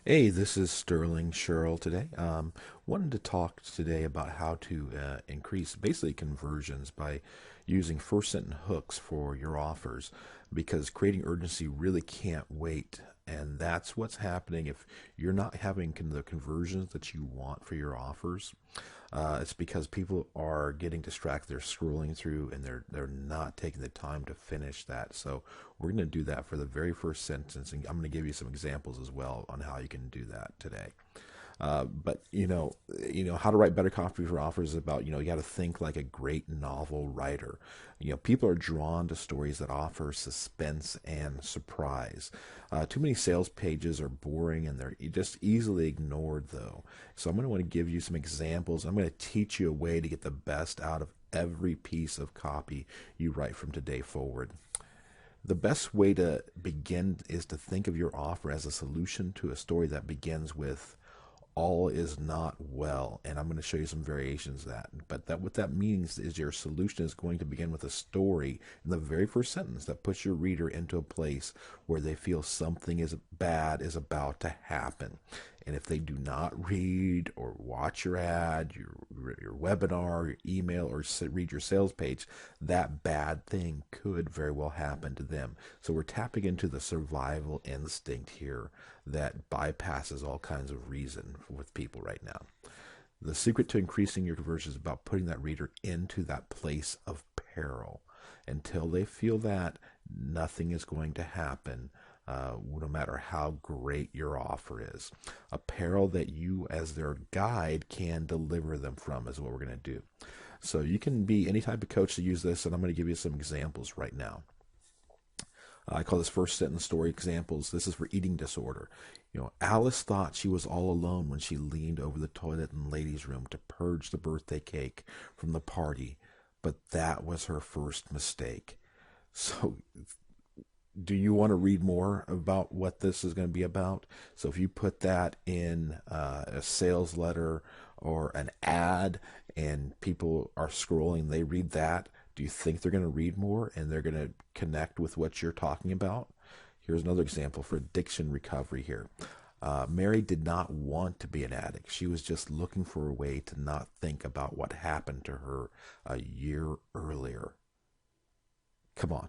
Hey, this is Sterling Sherrill today. Wanted to talk today about how to increase basically conversions by using first sentence hooks for your offers because creating urgency really can't wait. And that's what's happening if you're not having the conversions that you want for your offers. It's because people are getting distracted. They're scrolling through and they're not taking the time to finish that. So we're going to do that for the very first sentence, and I'm going to give you some examples as well on how you can do that today. But how to write better copy for offers is about you got to think like a great novel writer. People are drawn to stories that offer suspense and surprise. Too many sales pages are boring and they're just easily ignored, though. So I'm going to want to give you some examples. I'm going to teach you a way to get the best out of every piece of copy you write from today forward. The best way to begin is to think of your offer as a solution to a story that begins with all is not well, and I'm going to show you some variations of that. But that what that means is your solution is going to begin with a story in the very first sentence that puts your reader into a place where they feel something is bad is about to happen. And if they do not read or watch your ad, your webinar, your email, or read your sales page, that bad thing could very well happen to them. So we're tapping into the survival instinct here that bypasses all kinds of reason with people right now. The secret to increasing your conversion is about putting that reader into that place of peril. Until they feel that, nothing is going to happen, no matter how great your offer is. A peril that you, as their guide, can deliver them from is what we're going to do. So you can be any type of coach to use this, and I'm going to give you some examples right now. I call this first sentence story examples. This is for eating disorder. Alice thought she was all alone when she leaned over the toilet in the ladies' room to purge the birthday cake from the party, but that was her first mistake. So, do you want to read more about what this is going to be about? So, if you put that in a sales letter or an ad and people are scrolling, they read that, do you think they're going to read more and they're going to connect with what you're talking about? Here's another example for addiction recovery here. Mary did not want to be an addict. She was just looking for a way to not think about what happened to her a year earlier. Come on.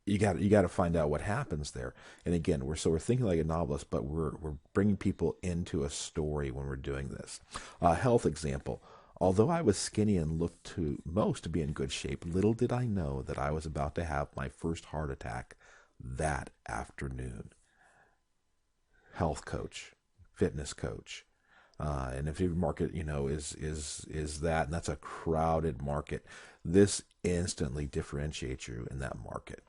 You got to find out what happens there. And again, we're thinking like a novelist, but we're bringing people into a story when we're doing this. Health example. Although I was skinny and looked to most to be in good shape, little did I know that I was about to have my first heart attack that afternoon. Health coach, fitness coach, and if your market, is that, and that's a crowded market, this instantly differentiates you in that market.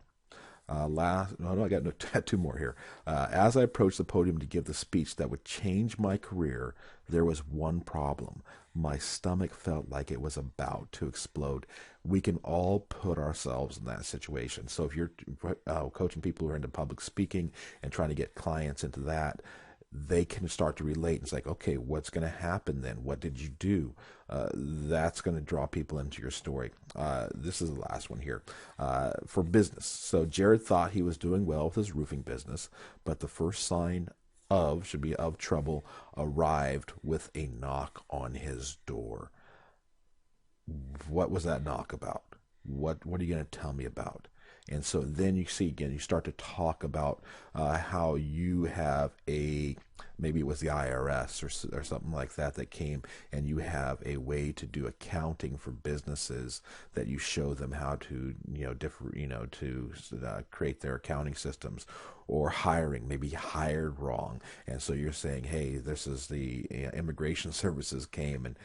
No, I got no, two more here. As I approached the podium to give the speech that would change my career, there was one problem. My stomach felt like it was about to explode. We can all put ourselves in that situation. So if you're coaching people who are into public speaking and trying to get clients into that, they can start to relate. It's like, okay, what's going to happen then? What did you do? That's going to draw people into your story. This is the last one here for business. So Jared thought he was doing well with his roofing business, but the first sign of should be of trouble arrived with a knock on his door. What was that knock about? What are you going to tell me about? And so then you see again, you start to talk about how you have maybe it was the IRS or something like that that came, and you have a way to do accounting for businesses that you show them how to create their accounting systems, or hiring, maybe hired wrong, and so you're saying, hey, this is the immigration services came and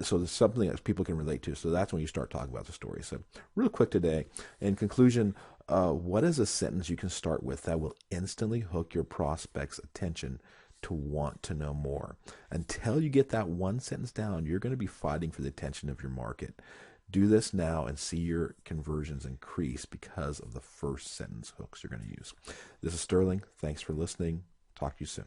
so there's something that people can relate to. So that's when you start talking about the story. So real quick today, in conclusion, what is a sentence you can start with that will instantly hook your prospect's attention to want to know more? Until you get that one sentence down, you're going to be fighting for the attention of your market. Do this now and see your conversions increase because of the first sentence hooks you're going to use. This is Sterling. Thanks for listening. Talk to you soon.